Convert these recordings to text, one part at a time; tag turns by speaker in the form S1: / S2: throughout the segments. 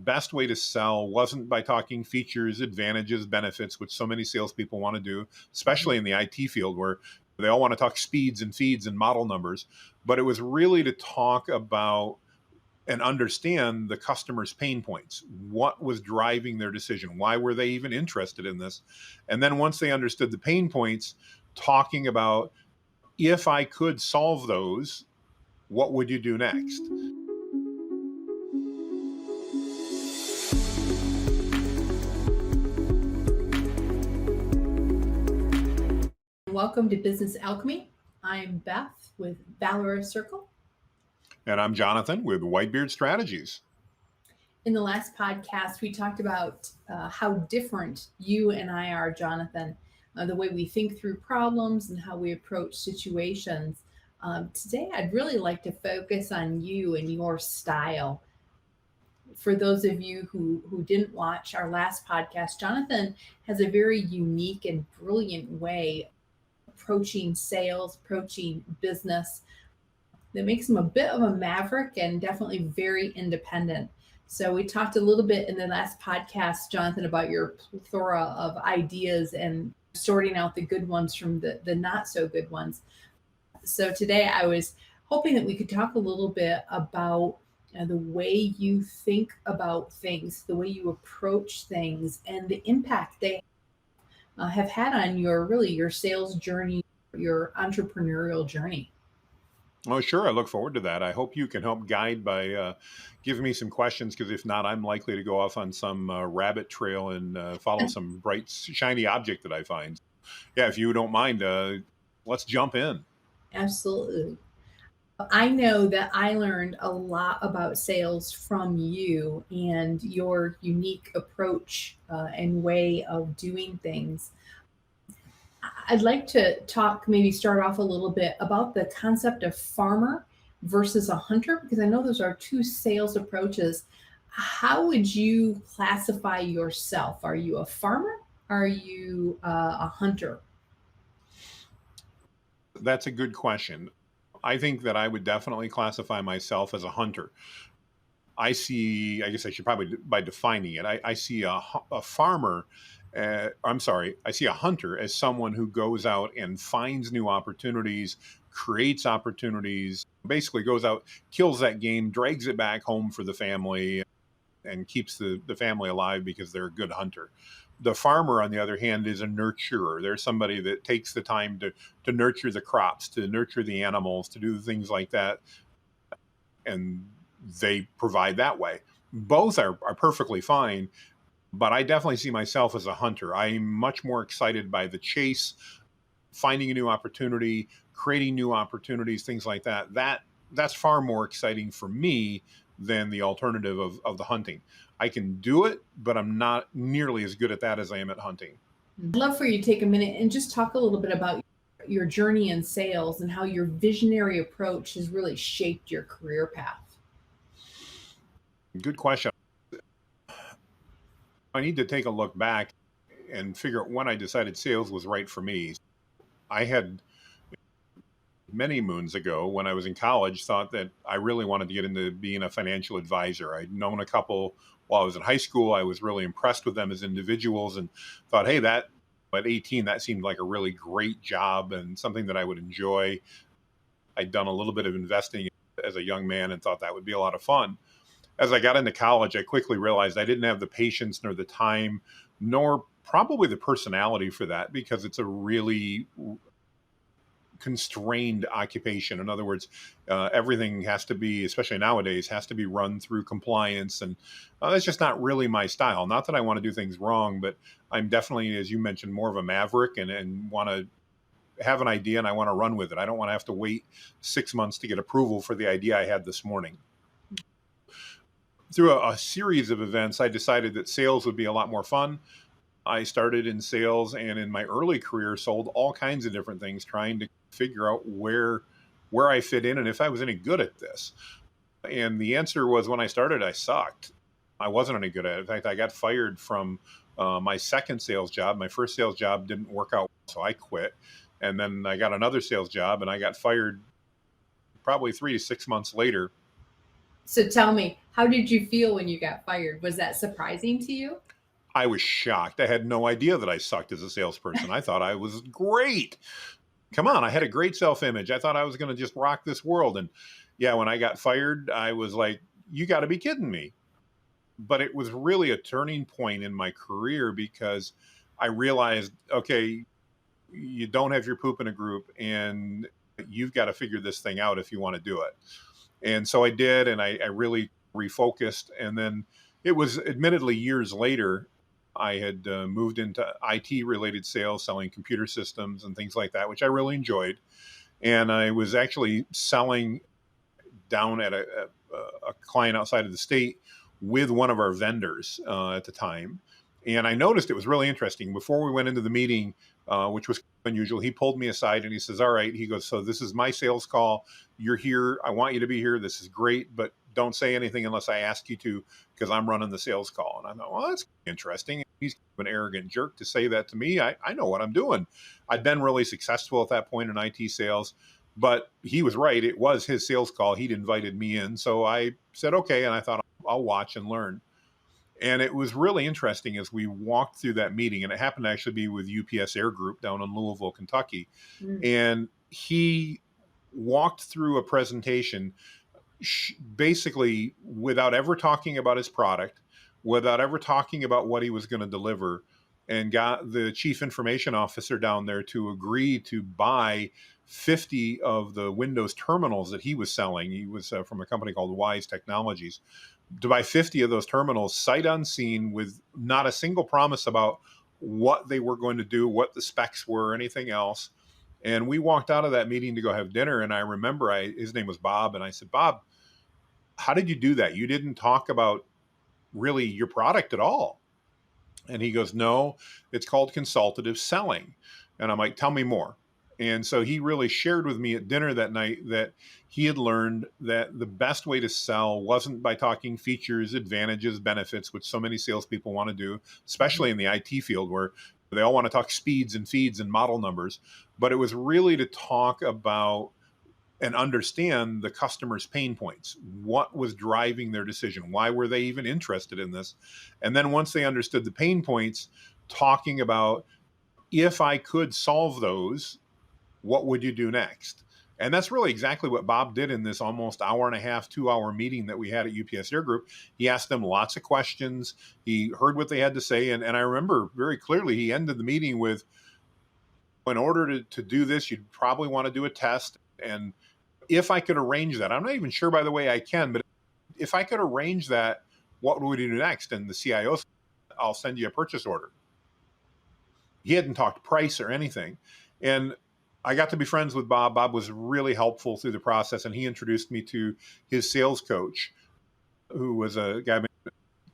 S1: best way to sell wasn't by talking features, advantages, benefits, which so many salespeople want to do, especially in the IT field where they all want to talk speeds and feeds and model numbers. But it was really to talk about and understand the customer's pain points. What was driving their decision? Why were they even interested in this? And then once they understood the pain points, talking about, if I could solve those, what would you do next?
S2: Welcome to Business Alchemy. I'm Beth with Valorous Circle.
S1: And I'm Jonathan with Whitebeard Strategies.
S2: In the last podcast, we talked about how different you and I are, Jonathan, the way we think through problems and how we approach situations. Today, I'd really like to focus on you and your style. For those of you who didn't watch our last podcast, Jonathan has a very unique and brilliant way approaching sales, approaching business that makes him a bit of a maverick and definitely very independent. So we talked a little bit in the last podcast, Jonathan, about your plethora of ideas and sorting out the good ones from the not so good ones. So today I was hoping that we could talk a little bit about the way you think about things, the way you approach things, and the impact they have had on your sales journey, your entrepreneurial journey.
S1: Oh, sure. I look forward to that. I hope you can help guide by giving me some questions, because if not, I'm likely to go off on some rabbit trail and follow some bright, shiny object that I find. Yeah, if you don't mind, let's jump in.
S2: Absolutely. I know that I learned a lot about sales from you and your unique approach and way of doing things. I'd like to maybe start off a little bit about the concept of farmer versus a hunter, because I know those are two sales approaches. How would you classify yourself? Are you a farmer? Are you a hunter?
S1: That's a good question. I think that I would definitely classify myself as a hunter. I guess I should probably, by defining it, I see a farmer, I see a hunter as someone who goes out and finds new opportunities, creates opportunities, basically goes out, kills that game, drags it back home for the family, and keeps the family alive because they're a good hunter. The farmer, on the other hand, is a nurturer. There's somebody that takes the time to nurture the crops, to nurture the animals, to do things like that. And they provide that way. Both are perfectly fine, but I definitely see myself as a hunter. I'm much more excited by the chase, finding a new opportunity, creating new opportunities, things like that. That's far more exciting for me than the alternative of the hunting. I can do it, but I'm not nearly as good at that as I am at hunting.
S2: I'd love for you to take a minute and just talk a little bit about your journey in sales and how your visionary approach has really shaped your career path.
S1: Good question. I need to take a look back and figure out when I decided sales was right for me. I had many moons ago, when I was in college, thought that I really wanted to get into being a financial advisor. I'd known a couple while I was in high school. I was really impressed with them as individuals and thought, hey, at 18, that seemed like a really great job and something that I would enjoy. I'd done a little bit of investing as a young man and thought that would be a lot of fun. As I got into college, I quickly realized I didn't have the patience nor the time, nor probably the personality for that, because it's a really constrained occupation. In other words, everything has to be, especially nowadays, has to be run through compliance. And that's just not really my style. Not that I want to do things wrong, but I'm definitely, as you mentioned, more of a maverick and want to have an idea and I want to run with it. I don't want to have to wait 6 months to get approval for the idea I had this morning. Through a series of events, I decided that sales would be a lot more fun. I started in sales and in my early career sold all kinds of different things, trying to figure out where I fit in and if I was any good at this. And the answer was, when I started, I sucked. I wasn't any good at it. In fact, I got fired from my second sales job. My first sales job didn't work out, so I quit. And then I got another sales job and I got fired probably 3 to 6 months later.
S2: So tell me, how did you feel when you got fired? Was that surprising to you?
S1: I was shocked. I had no idea that I sucked as a salesperson. I thought I was great. Come on, I had a great self image. I thought I was going to just rock this world. And yeah, when I got fired, I was like, you got to be kidding me. But it was really a turning point in my career because I realized, okay, you don't have your poop in a group and you've got to figure this thing out if you want to do it. And so I did, and I really refocused. And then it was admittedly years later, I had moved into IT related sales, selling computer systems and things like that, which I really enjoyed. And I was actually selling down at a client outside of the state with one of our vendors at the time. And I noticed it was really interesting. Before we went into the meeting, which was unusual, he pulled me aside and he says, all right, he goes, so this is my sales call. You're here. I want you to be here. This is great, but don't say anything unless I ask you to, because I'm running the sales call. And I thought, well, that's interesting. He's an arrogant jerk to say that to me. I know what I'm doing. I'd been really successful at that point in IT sales. But he was right. It was his sales call. He'd invited me in. So I said, okay. And I thought, I'll watch and learn. And it was really interesting as we walked through that meeting. And it happened to actually be with UPS Air Group down in Louisville, Kentucky.
S2: Mm.
S1: And he walked through a presentation basically without ever talking about his product, without ever talking about what he was going to deliver, and got the chief information officer down there to agree to buy 50 of the Windows terminals that he was selling. He was from a company called Wise Technologies, to buy 50 of those terminals sight unseen with not a single promise about what they were going to do, what the specs were, anything else. And we walked out of that meeting to go have dinner. And I remember his name was Bob. And I said, Bob, how did you do that? You didn't talk about really your product at all. And he goes, no, it's called consultative selling. And I'm like, tell me more. And so he really shared with me at dinner that night that he had learned that the best way to sell wasn't by talking features, advantages, benefits, which so many salespeople want to do, especially in the IT field where they all want to talk speeds and feeds and model numbers. But it was really to talk about and understand the customer's pain points. What was driving their decision? Why were they even interested in this? And then once they understood the pain points, talking about, if I could solve those, what would you do next? And that's really exactly what Bob did in this almost hour and a half, 2 hour meeting that we had at UPS Air Group. He asked them lots of questions. He heard what they had to say. And I remember very clearly, he ended the meeting with, in order to do this, you'd probably want to do a test. And if I could arrange that, I'm not even sure, by the way, I can, but if I could arrange that, what would we do next? And the CIO said, I'll send you a purchase order. He hadn't talked price or anything. And I got to be friends with Bob. Bob was really helpful through the process, and he introduced me to his sales coach, who was a guy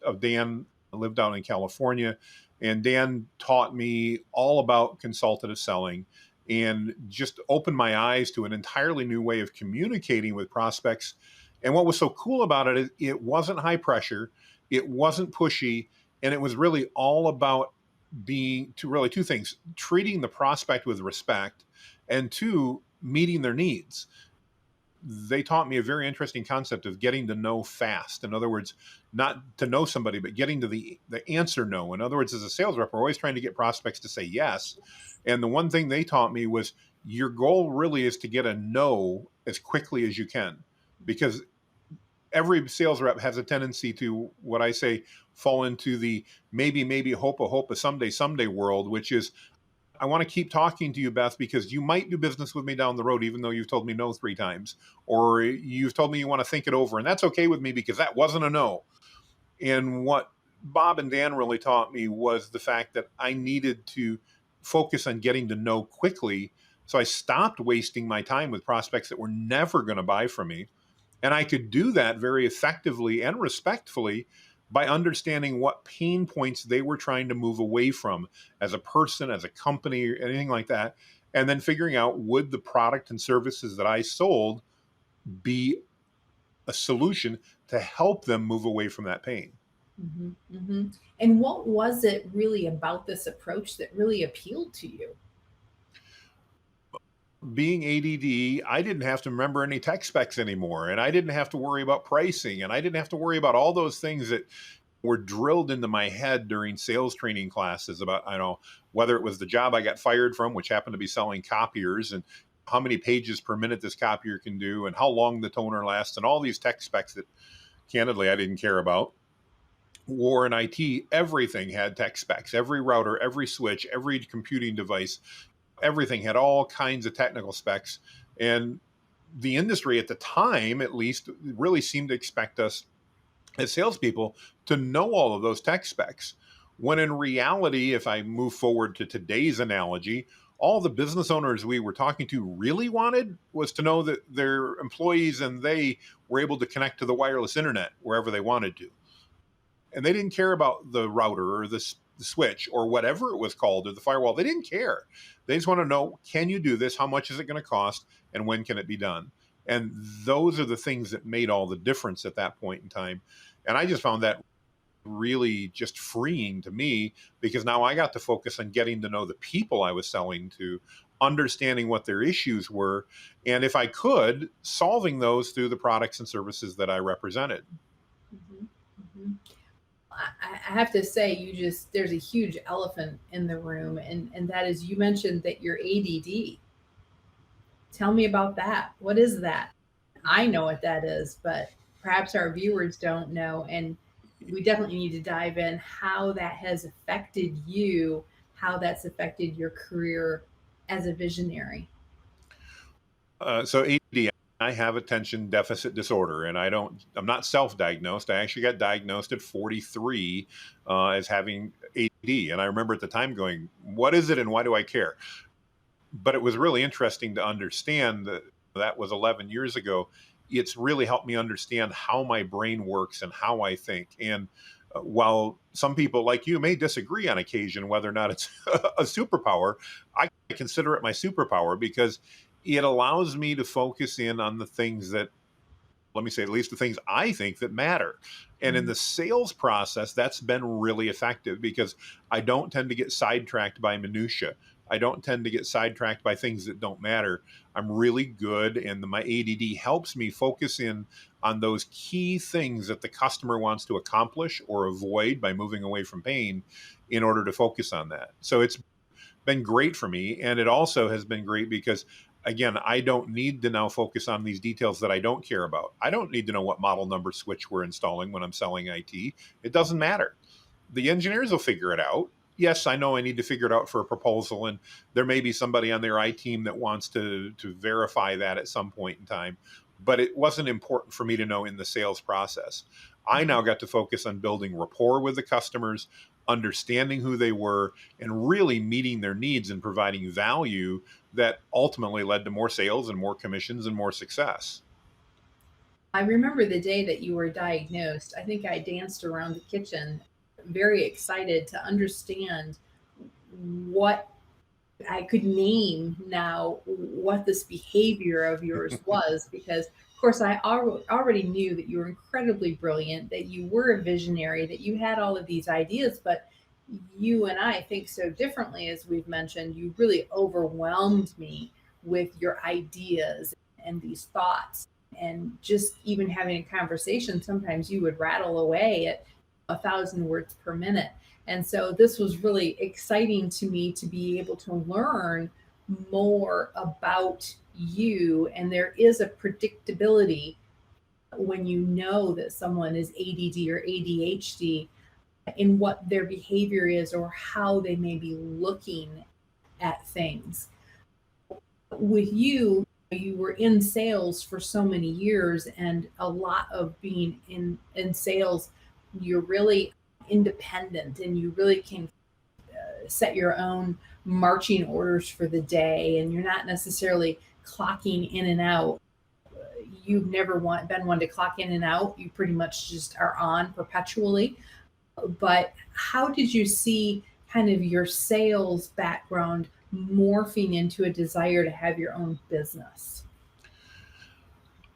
S1: of Dan, lived out in California. And Dan taught me all about consultative selling and just opened my eyes to an entirely new way of communicating with prospects. And what was so cool about it is it wasn't high pressure, it wasn't pushy, and it was really all about being really two things: treating the prospect with respect, and two, meeting their needs. They taught me a very interesting concept of getting to know fast. In other words, not to know somebody, but getting to the answer no. In other words, as a sales rep, we're always trying to get prospects to say yes. And the one thing they taught me was your goal really is to get a no as quickly as you can, because every sales rep has a tendency to, what I say, fall into the maybe, hope, a someday world, which is, I want to keep talking to you, Beth, because you might do business with me down the road, even though you've told me no 3 times, or you've told me you want to think it over. And that's okay with me because that wasn't a no. And what Bob and Dan really taught me was the fact that I needed to focus on getting to know quickly. So I stopped wasting my time with prospects that were never going to buy from me. And I could do that very effectively and respectfully by understanding what pain points they were trying to move away from as a person, as a company, or anything like that. And then figuring out, would the product and services that I sold be a solution to help them move away from that pain?
S2: Mm-hmm, mm-hmm. And what was it really about this approach that really appealed to you?
S1: being ADD, I didn't have to remember any tech specs anymore. And I didn't have to worry about pricing. And I didn't have to worry about all those things that were drilled into my head during sales training classes about, I know, whether it was the job I got fired from, which happened to be selling copiers, and how many pages per minute this copier can do, and how long the toner lasts, and all these tech specs that candidly I didn't care about. War in IT, everything had tech specs. Every router, every switch, every computing device, everything had all kinds of technical specs. And the industry at the time, at least, really seemed to expect us as salespeople to know all of those tech specs. When in reality, if I move forward to today's analogy, all the business owners we were talking to really wanted was to know that their employees and they were able to connect to the wireless internet wherever they wanted to. And they didn't care about the router or the switch or whatever it was called, or the firewall. They didn't care. They just want to know, can you do this? How much is it going to cost? And when can it be done? And those are the things that made all the difference at that point in time. And I just found that really just freeing to me, because now I got to focus on getting to know the people I was selling to, understanding what their issues were, and if I could, solving those through the products and services that I represented.
S2: Mhm, mhm. I have to say, there's a huge elephant in the room, and that is, you mentioned that you're ADD. Tell me about that. What is that? I know what that is, but perhaps our viewers don't know. And we definitely need to dive in how that has affected you, how that's affected your career as a visionary.
S1: So ADD, I have attention deficit disorder, and I'm not self-diagnosed. I actually got diagnosed at 43 as having ADD. And I remember at the time going, what is it and why do I care? But it was really interesting to understand that that was 11 years ago. It's really helped me understand how my brain works and how I think. And while some people like you may disagree on occasion whether or not it's a superpower, I consider it my superpower, because it allows me to focus in on the things that, let me say, at least the things I think that matter. And in
S2: Mm.
S1: the sales process, that's been really effective, because I don't tend to get sidetracked by minutia. I don't tend to get sidetracked by things that don't matter. I'm really good, and my ADD helps me focus in on those key things that the customer wants to accomplish or avoid by moving away from pain, in order to focus on that. So it's been great for me. And it also has been great because, again, I don't need to now focus on these details that I don't care about. I don't need to know what model number switch we're installing when I'm selling IT. It doesn't matter. The engineers will figure it out. Yes, I know I need to figure it out for a proposal, and there may be somebody on their I team that wants to verify that at some point in time. But it wasn't important for me to know in the sales process. I now got to focus on building rapport with the customers, understanding who they were, and really meeting their needs and providing value that ultimately led to more sales and more commissions and more success.
S2: I remember the day that you were diagnosed. I think I danced around the kitchen, very excited to understand what I could name now what this behavior of yours was, because of course already knew that you were incredibly brilliant, that you were a visionary, that you had all of these ideas, but you and I think so differently. As we've mentioned, you really overwhelmed me with your ideas and these thoughts, and just even having a conversation, sometimes you would rattle away at 1,000 words per minute. And so this was really exciting to me to be able to learn more about you. And there is a predictability when you know that someone is ADD or ADHD, in what their behavior is or how they may be looking at things. With you, you were in sales for so many years, and a lot of being in sales, you're really independent and you really can set your own marching orders for the day, and you're not necessarily clocking in and out. You've never been one to clock in and out. You pretty much just are on perpetually. But how did you see kind of your sales background morphing into a desire to have your own business?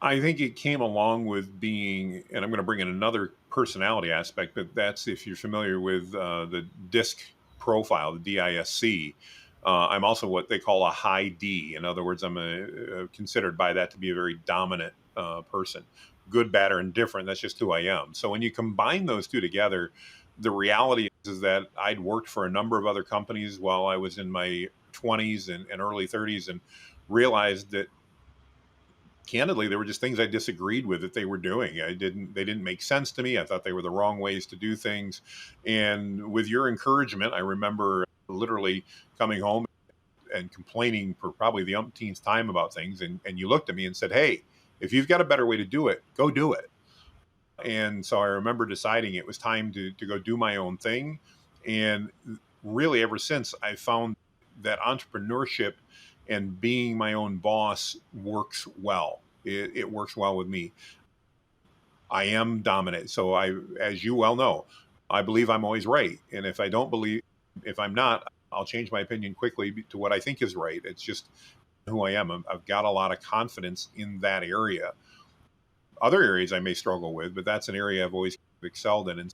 S1: I think it came along with being, and I'm going to bring in another personality aspect, but that's if you're familiar with the DISC profile, the DISC. I'm also what they call a high D. In other words, I'm considered by that to be a very dominant person. Good, bad, or indifferent. That's just who I am. So when you combine those two together, the reality is that I'd worked for a number of other companies while I was in my 20s and early 30s, and realized that candidly there were just things I disagreed with that they were doing. They didn't make sense to me. I thought they were the wrong ways to do things. And with your encouragement, I remember literally coming home and complaining for probably the umpteenth time about things. And you looked at me and said, "Hey, if you've got a better way to do it, go do it." And so I remember deciding it was time to go do my own thing. And really, ever since, I found that entrepreneurship and being my own boss works well. It works well with me. I am dominant. So as you well know, I believe I'm always right. And if I'm not, I'll change my opinion quickly to what I think is right. It's just who I am. I've got a lot of confidence in that area. Other areas I may struggle with, but that's an area I've always excelled in. And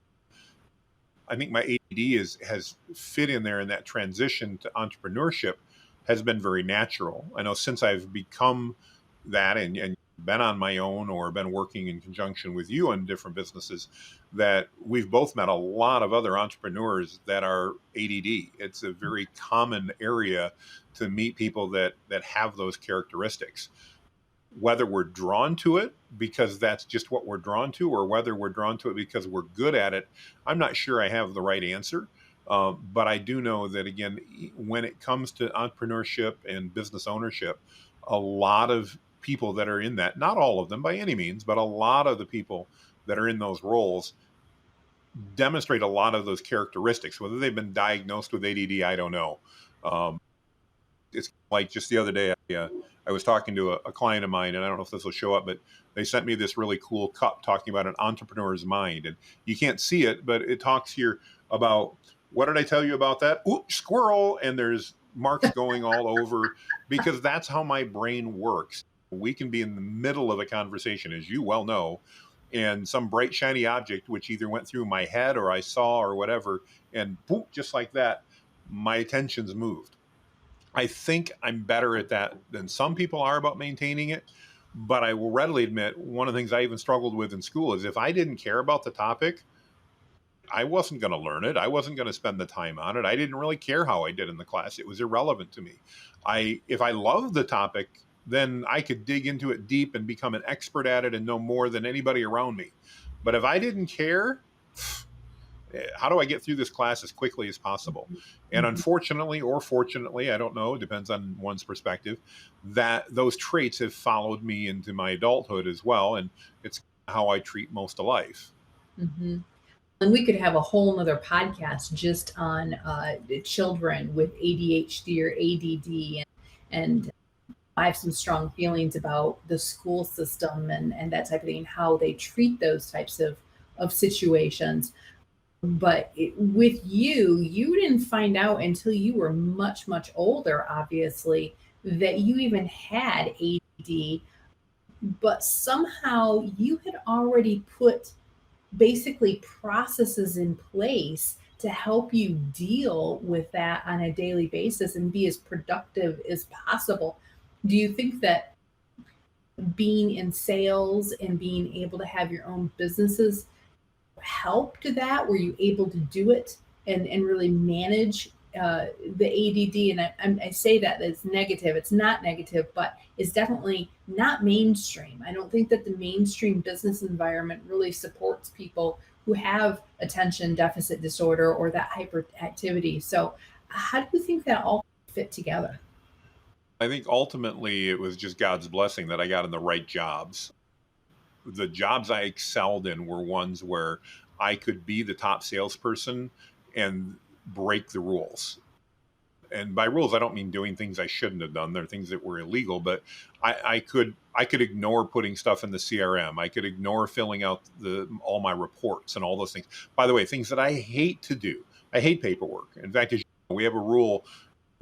S1: I think my ADD has fit in there, in that transition to entrepreneurship has been very natural. I know since I've become that and been on my own or been working in conjunction with you on different businesses, that we've both met a lot of other entrepreneurs that are ADD. It's a very common area to meet people that have those characteristics. Whether we're drawn to it because that's just what we're drawn to, or whether we're drawn to it because we're good at it, I'm not sure I have the right answer. But I do know that, again, when it comes to entrepreneurship and business ownership, a lot of people that are in that, not all of them by any means, but a lot of the people that are in those roles demonstrate a lot of those characteristics. Whether they've been diagnosed with ADD, I don't know. Um, it's like just the other day, I was talking to a client of mine, and I don't know if this will show up, but they sent me this really cool cup talking about an entrepreneur's mind. And you can't see it, but it talks here about, what did I tell you about that? Ooh, squirrel. And there's marks going all over, because that's how my brain works. We can be in the middle of a conversation, as you well know, and some bright, shiny object, which either went through my head or I saw or whatever, and boom, just like that, my attention's moved. I think I'm better at that than some people are about maintaining it. But I will readily admit, one of the things I even struggled with in school is, if I didn't care about the topic, I wasn't going to learn it. I wasn't going to spend the time on it. I didn't really care how I did in the class. It was irrelevant to me. If I loved the topic, then I could dig into it deep and become an expert at it and know more than anybody around me. But if I didn't care, how do I get through this class as quickly as possible? And unfortunately, or fortunately, I don't know, it depends on one's perspective, that those traits have followed me into my adulthood as well. And it's how I treat most of life.
S2: Mm-hmm. And we could have a whole nother podcast just on children with ADHD or ADD. And I have some strong feelings about the school system and that type of thing, and how they treat those types of situations. But with you, you didn't find out until you were much, much older, obviously, that you even had ADD, but somehow you had already put basically processes in place to help you deal with that on a daily basis and be as productive as possible. Do you think that being in sales and being able to have your own businesses helped that? Were you able to do it and really manage the ADD? And I say that as negative. It's not negative, but it's definitely not mainstream. I don't think that the mainstream business environment really supports people who have attention deficit disorder or that hyperactivity. So, how do you think that all fit together?
S1: I think ultimately it was just God's blessing that I got in the right jobs. The jobs I excelled in were ones where I could be the top salesperson and break the rules. And by rules, I don't mean doing things I shouldn't have done. There are things that were illegal, but I could ignore putting stuff in the CRM. I could ignore filling out all my reports and all those things. By the way, things that I hate to do. I hate paperwork. In fact, as you know, we have a rule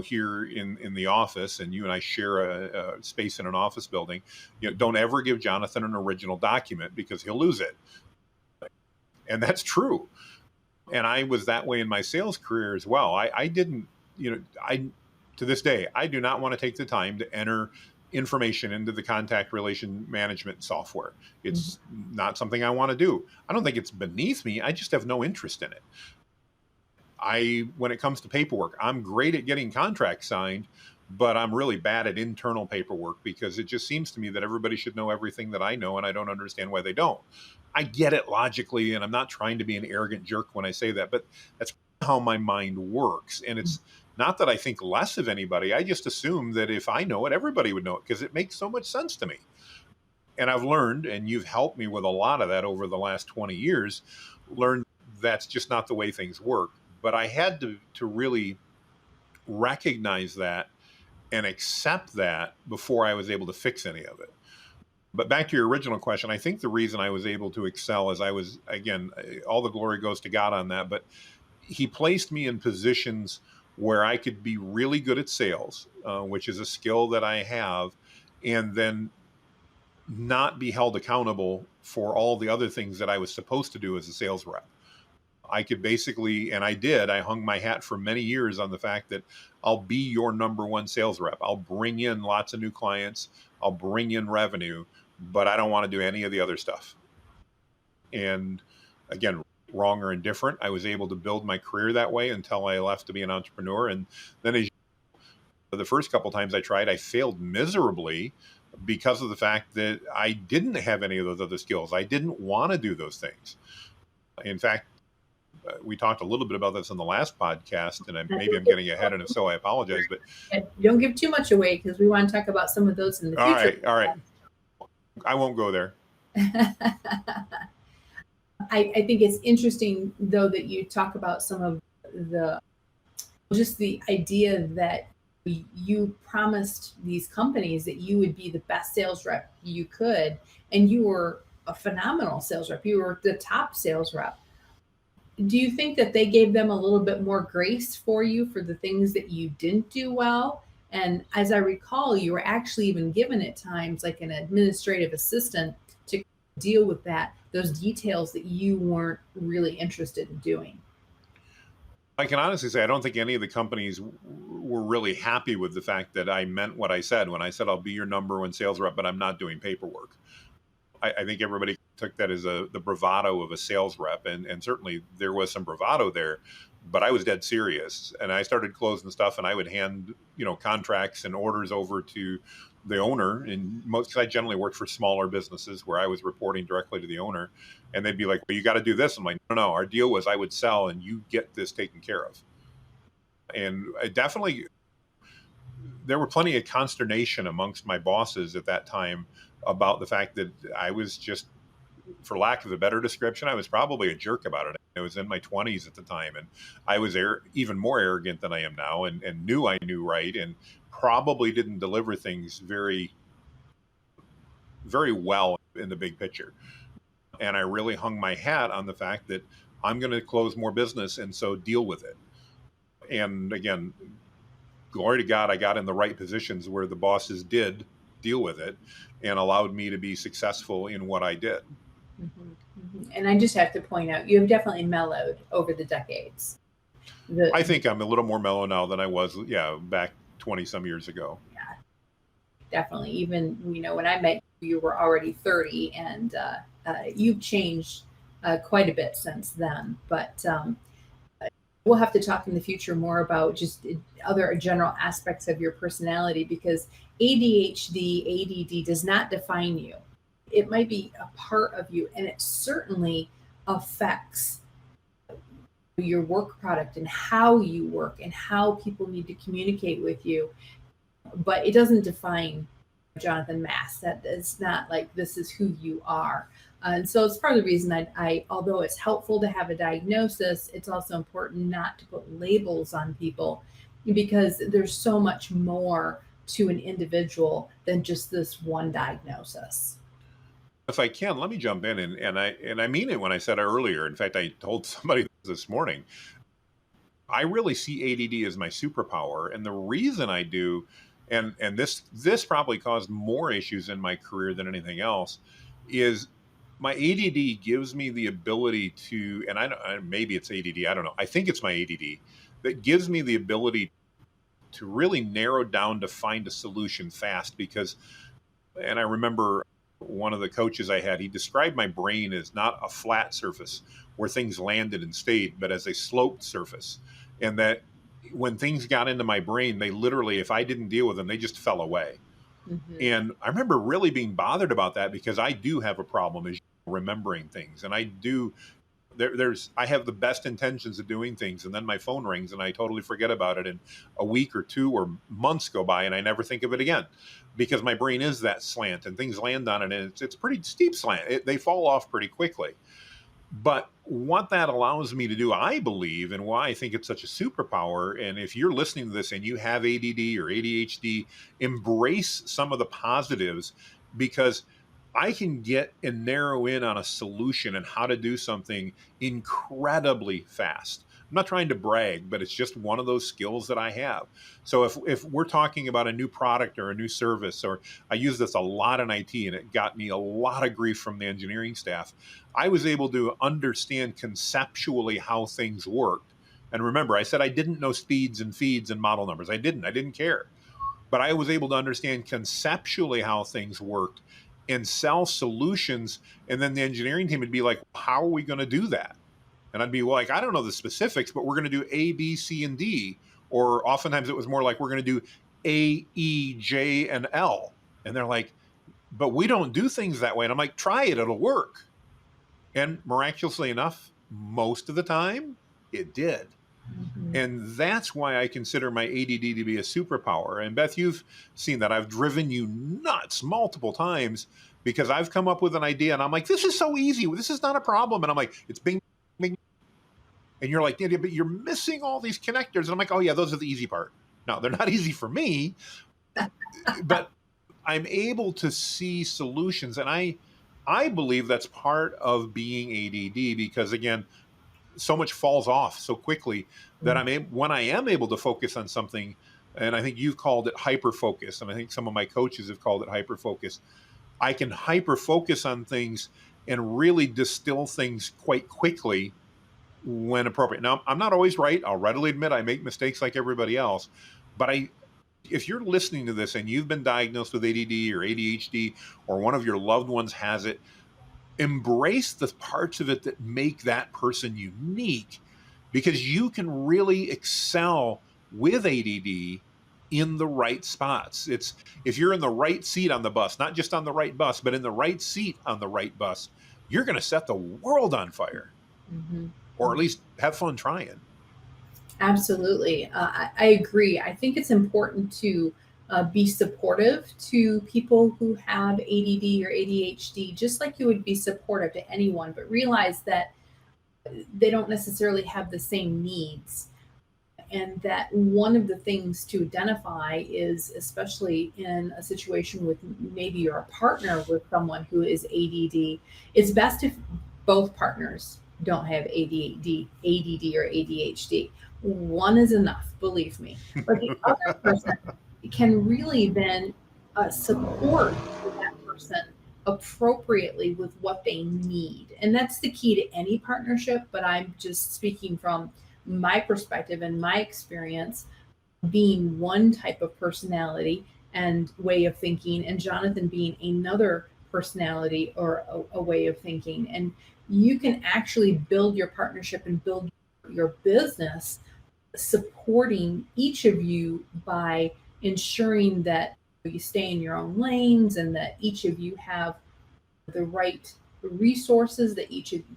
S1: here in the office, and you and I share a space in an office building. Don't ever give Jonathan an original document, because he'll lose it. And that's true. And I was that way in my sales career as well. I didn't, I to this day, I do not want to take the time to enter information into the contact relation management software. It's not something I want to do. I don't think it's beneath me. I just have no interest in it. When it comes to paperwork, I'm great at getting contracts signed, but I'm really bad at internal paperwork because it just seems to me that everybody should know everything that I know, and I don't understand why they don't. I get it logically, and I'm not trying to be an arrogant jerk when I say that, but that's how my mind works. And it's not that I think less of anybody. I just assume that if I know it, everybody would know it because it makes so much sense to me. And I've learned, and you've helped me with a lot of that over the last 20 years, learned that's just not the way things work. But I had to really recognize that and accept that before I was able to fix any of it. But back to your original question, I think the reason I was able to excel is I was, again, all the glory goes to God on that, but he placed me in positions where I could be really good at sales, which is a skill that I have, and then not be held accountable for all the other things that I was supposed to do as a sales rep. I could basically, and I hung my hat for many years on the fact that I'll be your number one sales rep. I'll bring in lots of new clients. I'll bring in revenue, but I don't want to do any of the other stuff. And again, wrong or indifferent, I was able to build my career that way until I left to be an entrepreneur. And then the first couple times I tried, I failed miserably because of the fact that I didn't have any of those other skills. I didn't want to do those things. In fact, we talked a little bit about this in the last podcast, and maybe I'm getting ahead, and if so, I apologize. But
S2: don't give too much away because we want to talk about some of those in the future.
S1: All right. I won't go there.
S2: I think it's interesting, though, that you talk about some of the idea that you promised these companies that you would be the best sales rep you could, and you were a phenomenal sales rep. You were the top sales rep. Do you think that they gave them a little bit more grace for you for the things that you didn't do well? And as I recall, you were actually even given at times like an administrative assistant to deal with those details that you weren't really interested in doing.
S1: I can honestly say I don't think any of the companies were really happy with the fact that I meant what I said when I said I'll be your number one sales rep, but I'm not doing paperwork. I think everybody took that as the bravado of a sales rep, and certainly there was some bravado there, but I was dead serious, and I started closing stuff, and I would hand contracts and orders over to the owner, and because I generally worked for smaller businesses where I was reporting directly to the owner, and they'd be like, "Well, you got to do this." I'm like, "No, our deal was I would sell, and you get this taken care of." And I definitely, there were plenty of consternation amongst my bosses at that time about the fact that I was just, for lack of a better description, I was probably a jerk about it. I was in my 20s at the time, and I was even more arrogant than I am now, and knew I knew right, and probably didn't deliver things very, very well in the big picture. And I really hung my hat on the fact that I'm going to close more business, and so deal with it. And again, glory to God, I got in the right positions where the bosses did deal with it and allowed me to be successful in what I did.
S2: And I just have to point out, you have definitely mellowed over the decades.
S1: I think I'm a little more mellow now than I was, back 20 some years ago.
S2: Yeah, definitely. Even, when I met you were already 30, and you've changed quite a bit since then. But we'll have to talk in the future more about just other general aspects of your personality, because ADHD, ADD does not define you. It might be a part of you, and it certainly affects your work product and how you work and how people need to communicate with you. But it doesn't define Jonathan Mast. That is not like this is who you are. And so it's part of the reason I, although it's helpful to have a diagnosis, it's also important not to put labels on people, because there's so much more to an individual than just this one diagnosis.
S1: If I can, let me jump in, and I mean it when I said it earlier. In fact, I told somebody this morning, I really see ADD as my superpower. And the reason I do, and this probably caused more issues in my career than anything else, is my ADD gives me the ability to, and maybe it's ADD, I don't know. I think it's my ADD that gives me the ability to really narrow down to find a solution fast. Because, and I remember one of the coaches I had, he described my brain as not a flat surface where things landed and stayed, but as a sloped surface. And that when things got into my brain, they literally, if I didn't deal with them, they just fell away. And I remember really being bothered about that, because I do have a problem is remembering things. And I do, I have the best intentions of doing things, and then my phone rings and I totally forget about it. And a week or two or months go by and I never think of it again, because my brain is that slant and things land on it, and it's pretty steep slant. They fall off pretty quickly. But what that allows me to do, I believe, and why I think it's such a superpower, and if you're listening to this and you have ADD or ADHD, embrace some of the positives, because I can get and narrow in on a solution and how to do something incredibly fast. I'm not trying to brag, but it's just one of those skills that I have. So if we're talking about a new product or a new service, or I use this a lot in IT and it got me a lot of grief from the engineering staff, I was able to understand conceptually how things worked. And remember, I said I didn't know speeds and feeds and model numbers. I didn't care. But I was able to understand conceptually how things worked and sell solutions. And then the engineering team would be like, how are we going to do that? And I'd be like, I don't know the specifics, but we're going to do A, B, C, and D. Or oftentimes it was more like, we're going to do A, E, J, and L. And they're like, but we don't do things that way. And I'm like, try it, it'll work. And miraculously enough, most of the time, it did. And that's why I consider my ADD to be a superpower. And Beth, you've seen that. I've driven you nuts multiple times, because I've come up with an idea and I'm like, this is so easy. This is not a problem. And I'm like, it's bing, bing. And you're like, yeah, but you're missing all these connectors. And I'm like, oh yeah, those are the easy part. No, they're not easy for me, but I'm able to see solutions. And I believe that's part of being ADD, because again, so much falls off so quickly that when I am able to focus on something, and I think you've called it hyper focus, and I think some of my coaches have called it hyper focus. I can hyper focus on things and really distill things quite quickly when appropriate. Now, I'm not always right. I'll readily admit I make mistakes like everybody else. But if you're listening to this and you've been diagnosed with ADD or ADHD, or one of your loved ones has it, embrace the parts of it that make that person unique, because you can really excel with ADD in the right spots. It's if you're in the right seat on the bus, not just on the right bus, but in the right seat on the right bus, you're going to set the world on fire, or at least have fun trying.
S2: Absolutely. I agree. I think it's important to be supportive to people who have ADD or ADHD, just like you would be supportive to anyone, but realize that they don't necessarily have the same needs. And that one of the things to identify is, especially in a situation with maybe you're a partner with someone who is ADD, it's best if both partners don't have ADD or ADHD. One is enough, believe me. But the other person can really then support that person appropriately with what they need. And that's the key to any partnership, but I'm just speaking from my perspective and my experience, being one type of personality and way of thinking, and Jonathan being another personality or a way of thinking. And you can actually build your partnership and build your business supporting each of you by ensuring that you stay in your own lanes and that each of you have the right resources, the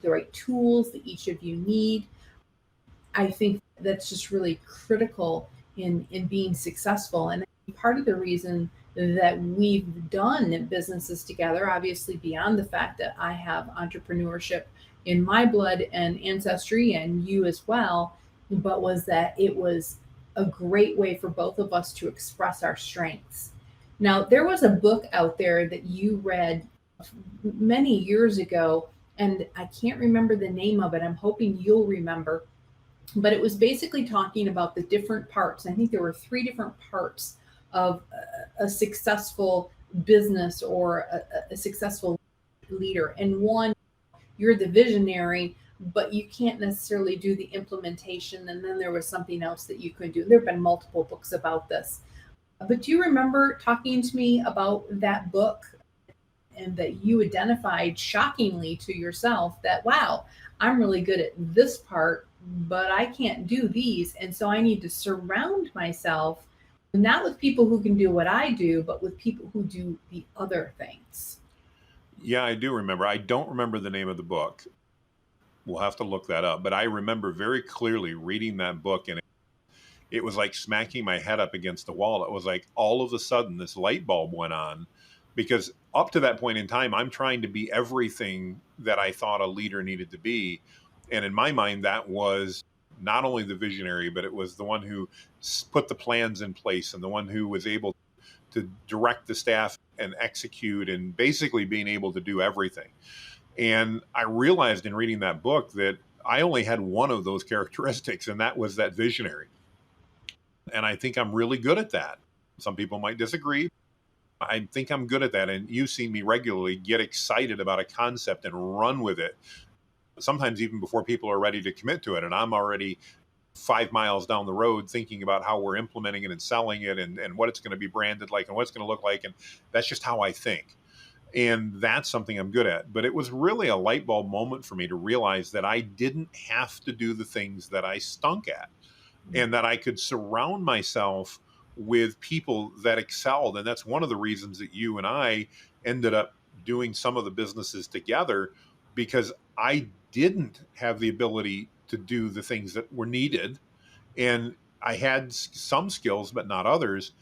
S2: right tools that each of you need. I think that's just really critical in being successful. And part of the reason that we've done businesses together, obviously beyond the fact that I have entrepreneurship in my blood and ancestry, and you as well, but was that it was a great way for both of us to express our strengths. Now, there was a book out there that you read many years ago, and I can't remember the name of it. I'm hoping you'll remember. But it was basically talking about the different parts. I think there were 3 different parts of a successful business or a successful leader. And one, you're the visionary, but you can't necessarily do the implementation. And then there was something else that you could do. There have been multiple books about this. But do you remember talking to me about that book and that you identified shockingly to yourself that, wow, I'm really good at this part, but I can't do these. And so I need to surround myself not with people who can do what I do, but with people who do the other things.
S1: Yeah, I do remember. I don't remember the name of the book. We'll have to look that up. But I remember very clearly reading that book, and it was like smacking my head up against the wall. It was like all of a sudden this light bulb went on, because up to that point in time, I'm trying to be everything that I thought a leader needed to be. And in my mind, that was not only the visionary, but it was the one who put the plans in place and the one who was able to direct the staff and execute and basically being able to do everything. And I realized in reading that book that I only had one of those characteristics, and that was that visionary. And I think I'm really good at that. Some people might disagree. I think I'm good at that. And you've seen me regularly get excited about a concept and run with it, sometimes even before people are ready to commit to it. And I'm already 5 miles down the road thinking about how we're implementing it and selling it, and what it's going to be branded like and what it's going to look like. And that's just how I think. And that's something I'm good at. But it was really a light bulb moment for me to realize that I didn't have to do the things that I stunk at, and that I could surround myself with people that excelled. And that's one of the reasons that you and I ended up doing some of the businesses together, because I didn't have the ability to do the things that were needed. And I had some skills, but not others.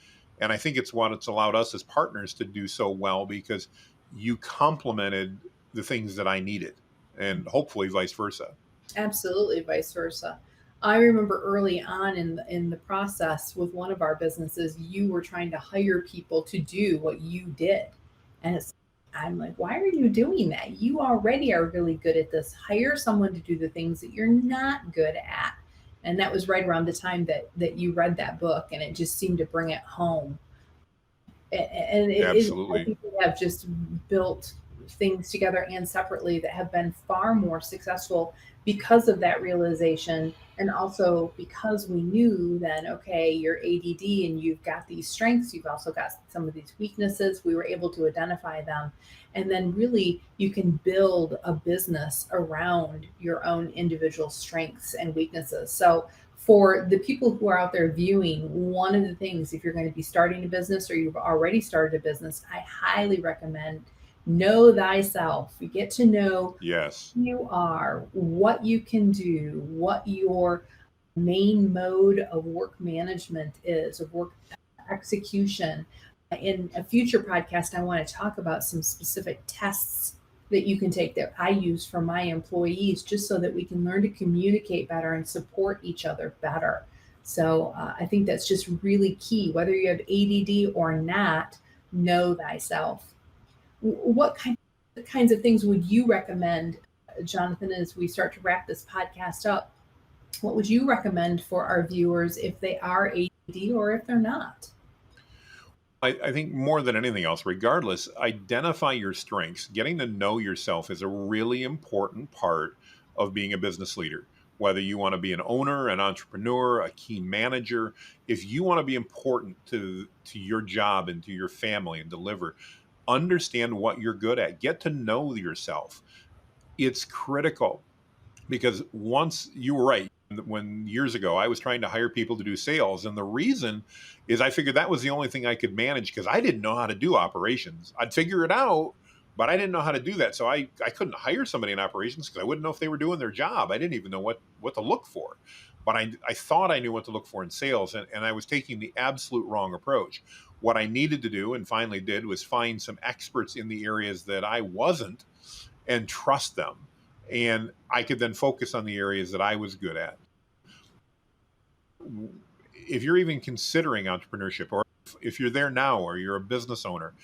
S1: And I think it's what it's allowed us as partners to do so well, because you complemented the things that I needed, and hopefully vice versa.
S2: Absolutely, vice versa. I remember early on in the process with one of our businesses, you were trying to hire people to do what you did, and I'm like, why are you doing that? You already are really good at this. Hire someone to do the things that you're not good at. And that was right around the time that you read that book, and it just seemed to bring it home. And I
S1: Absolutely.
S2: think we have just built things together and separately that have been far more successful because of that realization, and also because we knew then, okay, you're ADD and you've got these strengths, you've also got some of these weaknesses. We were able to identify them, and then really you can build a business around your own individual strengths and weaknesses. So for the people who are out there viewing, one of the things, if you're going to be starting a business or you've already started a business, I highly recommend know thyself. You get to know
S1: Yes.
S2: who you are, what you can do, what your main mode of work management is, of work execution. In a future podcast, I want to talk about some specific tests that you can take that I use for my employees, just so that we can learn to communicate better and support each other better. So I think that's just really key. Whether you have ADD or not, know thyself. What kinds of things would you recommend, Jonathan, as we start to wrap this podcast up? What would you recommend for our viewers if they are ADD or if they're not?
S1: I think more than anything else, regardless, identify your strengths. Getting to know yourself is a really important part of being a business leader. Whether you want to be an owner, an entrepreneur, a key manager, if you want to be important to your job and to your family and deliver, understand what you're good at. Get to know yourself. It's critical, because once you were right, when years ago I was trying to hire people to do sales, and the reason is I figured that was the only thing I could manage, because I didn't know how to do operations. I'd figure it out, but I didn't know how to do that. So I couldn't hire somebody in operations because I wouldn't know if they were doing their job. I didn't even know what to look for. But I thought I knew what to look for in sales, and I was taking the absolute wrong approach. What I needed to do, and finally did, was find some experts in the areas that I wasn't, and trust them. And I could then focus on the areas that I was good at. If you're even considering entrepreneurship, or if you're there now, or you're a business owner,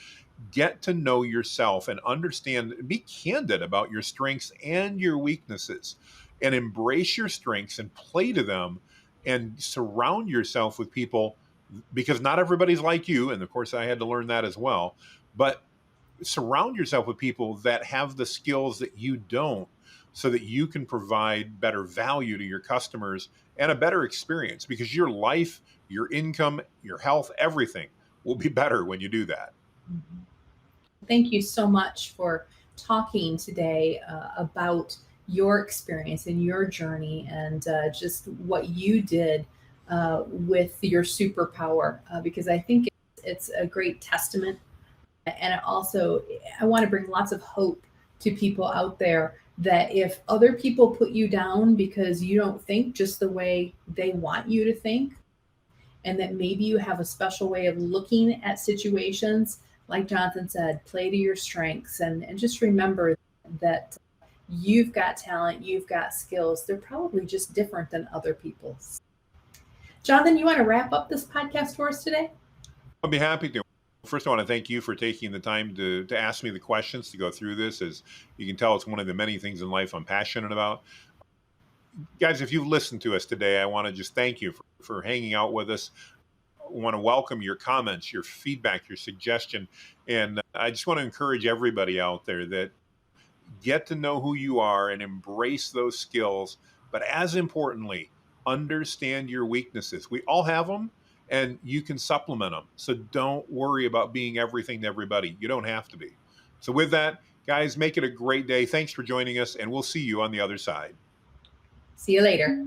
S1: get to know yourself and understand, be candid about your strengths and your weaknesses, and embrace your strengths and play to them, and surround yourself with people, because not everybody's like you. And of course, I had to learn that as well. But surround yourself with people that have the skills that you don't, so that you can provide better value to your customers and a better experience, because your life, your income, your health, everything will be better when you do that.
S2: Mhm. Thank you so much for talking today about your experience and your journey and just what you did with your superpower, because I think it's a great testament. And it also, I want to bring lots of hope to people out there that if other people put you down because you don't think just the way they want you to think, and that maybe you have a special way of looking at situations, like Jonathan said, play to your strengths and just remember that you've got talent, you've got skills. They're probably just different than other people's. Jonathan, you want to wrap up this podcast for us today?
S1: I'll be happy to. First, I want to thank you for taking the time to ask me the questions to go through this. As you can tell, it's one of the many things in life I'm passionate about. Guys, if you've listened to us today, I want to just thank you for hanging out with us. I want to welcome your comments, your feedback, your suggestion. And I just want to encourage everybody out there that get to know who you are and embrace those skills. But as importantly, understand your weaknesses. We all have them and you can supplement them. So don't worry about being everything to everybody. You don't have to be. So, with that, guys, make it a great day. Thanks for joining us, and we'll see you on the other side.
S2: See you later.